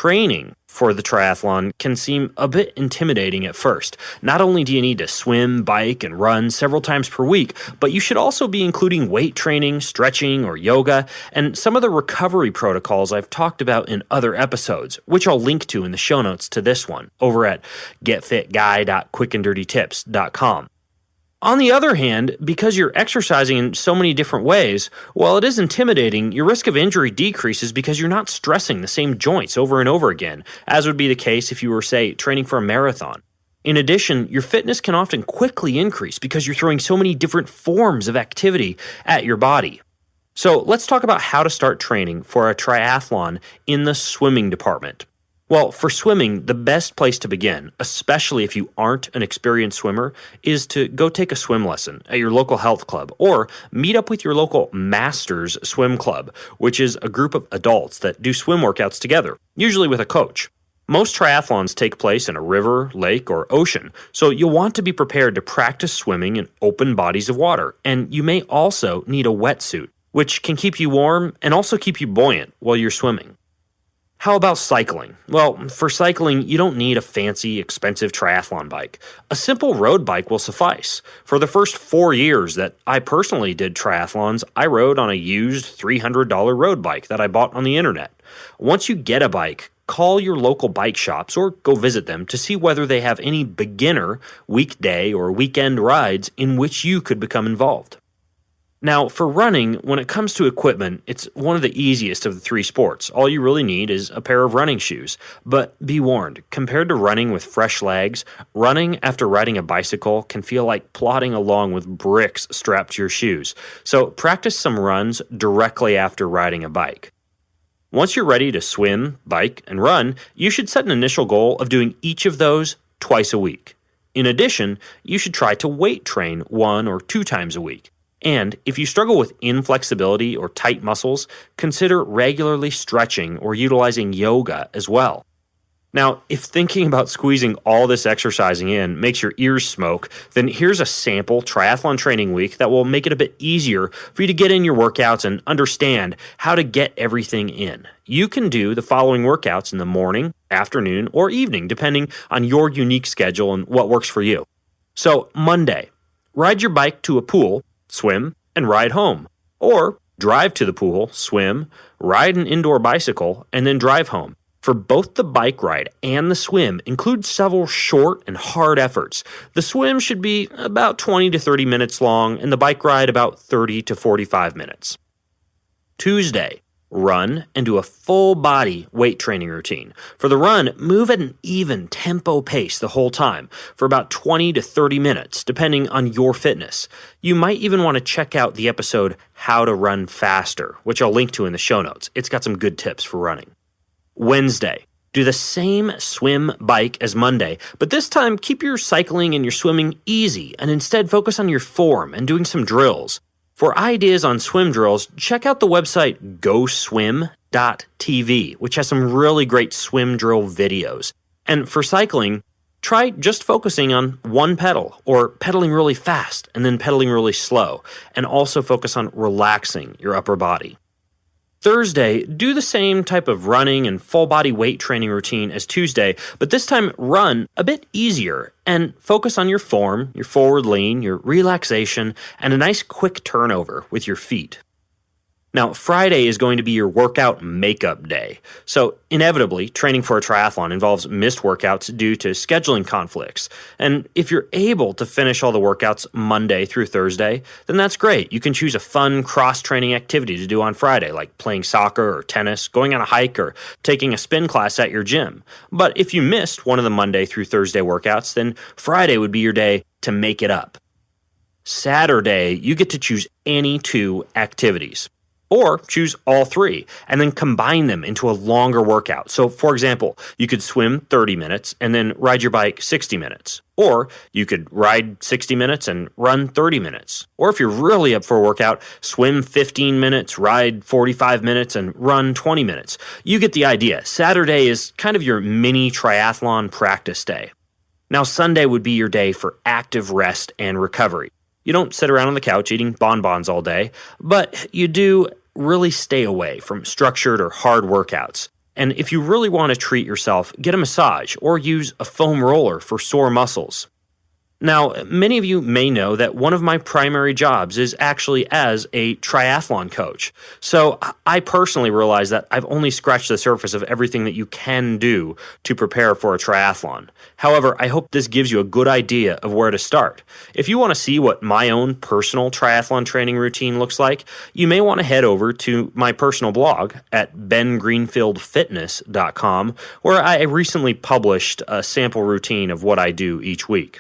training for the triathlon can seem a bit intimidating at first. Not only do you need to swim, bike, and run several times per week, but you should also be including weight training, stretching, or yoga, and some of the recovery protocols I've talked about in other episodes, which I'll link to in the show notes to this one over at getfitguy.quickanddirtytips.com. On the other hand, because you're exercising in so many different ways, while it is intimidating, your risk of injury decreases because you're not stressing the same joints over and over again, as would be the case if you were, say, training for a marathon. In addition, your fitness can often quickly increase because you're throwing so many different forms of activity at your body. So let's talk about how to start training for a triathlon in the swimming department. Well, for swimming, the best place to begin, especially if you aren't an experienced swimmer, is to go take a swim lesson at your local health club or meet up with your local Masters Swim Club, which is a group of adults that do swim workouts together, usually with a coach. Most triathlons take place in a river, lake, or ocean, so you'll want to be prepared to practice swimming in open bodies of water, and you may also need a wetsuit, which can keep you warm and also keep you buoyant while you're swimming. How about cycling? Well, for cycling, you don't need a fancy, expensive triathlon bike. A simple road bike will suffice. For the first 4 years that I personally did triathlons, I rode on a used $300 road bike that I bought on the internet. Once you get a bike, call your local bike shops or go visit them to see whether they have any beginner, weekday, or weekend rides in which you could become involved. Now, for running, when it comes to equipment, it's one of the easiest of the three sports. All you really need is a pair of running shoes. But be warned, compared to running with fresh legs, running after riding a bicycle can feel like plodding along with bricks strapped to your shoes. So practice some runs directly after riding a bike. Once you're ready to swim, bike, and run, you should set an initial goal of doing each of those twice a week. In addition, you should try to weight train 1 or 2 times a week. And if you struggle with inflexibility or tight muscles, consider regularly stretching or utilizing yoga as well. Now, if thinking about squeezing all this exercising in makes your ears smoke, then here's a sample triathlon training week that will make it a bit easier for you to get in your workouts and understand how to get everything in. You can do the following workouts in the morning, afternoon, or evening, depending on your unique schedule and what works for you. So, Monday, ride your bike to a pool, swim, and ride home. Or drive to the pool, swim, ride an indoor bicycle, and then drive home. For both the bike ride and the swim, include several short and hard efforts. The swim should be about 20 to 30 minutes long, and the bike ride about 30 to 45 minutes. Tuesday, run and do a full body weight training routine. For the run, move at an even tempo pace the whole time for about 20 to 30 minutes, depending on your fitness. You might even want to check out the episode How to Run Faster, which I'll link to in the show notes. It's got some good tips for running. Wednesday, do the same swim, bike as Monday, but this time keep your cycling and your swimming easy and instead focus on your form and doing some drills. For ideas on swim drills, check out the website goswim.tv, which has some really great swim drill videos. And for cycling, try just focusing on one pedal or pedaling really fast and then pedaling really slow, and also focus on relaxing your upper body. Thursday, do the same type of running and full body weight training routine as Tuesday, but this time run a bit easier and focus on your form, your forward lean, your relaxation, and a nice quick turnover with your feet. Now, Friday is going to be your workout makeup day. So, inevitably, training for a triathlon involves missed workouts due to scheduling conflicts. And if you're able to finish all the workouts Monday through Thursday, then that's great. You can choose a fun cross-training activity to do on Friday, like playing soccer or tennis, going on a hike, or taking a spin class at your gym. But if you missed one of the Monday through Thursday workouts, then Friday would be your day to make it up. Saturday, you get to choose any 2 activities. Or choose all 3 and then combine them into a longer workout. So, for example, you could swim 30 minutes and then ride your bike 60 minutes. Or you could ride 60 minutes and run 30 minutes. Or if you're really up for a workout, swim 15 minutes, ride 45 minutes, and run 20 minutes. You get the idea. Saturday is kind of your mini triathlon practice day. Now, Sunday would be your day for active rest and recovery. You don't sit around on the couch eating bonbons all day, but you do really stay away from structured or hard workouts. And if you really want to treat yourself, get a massage or use a foam roller for sore muscles. Now, many of you may know that one of my primary jobs is actually as a triathlon coach. So I personally realize that I've only scratched the surface of everything that you can do to prepare for a triathlon. However, I hope this gives you a good idea of where to start. If you want to see what my own personal triathlon training routine looks like, you may want to head over to my personal blog at bengreenfieldfitness.com, where I recently published a sample routine of what I do each week.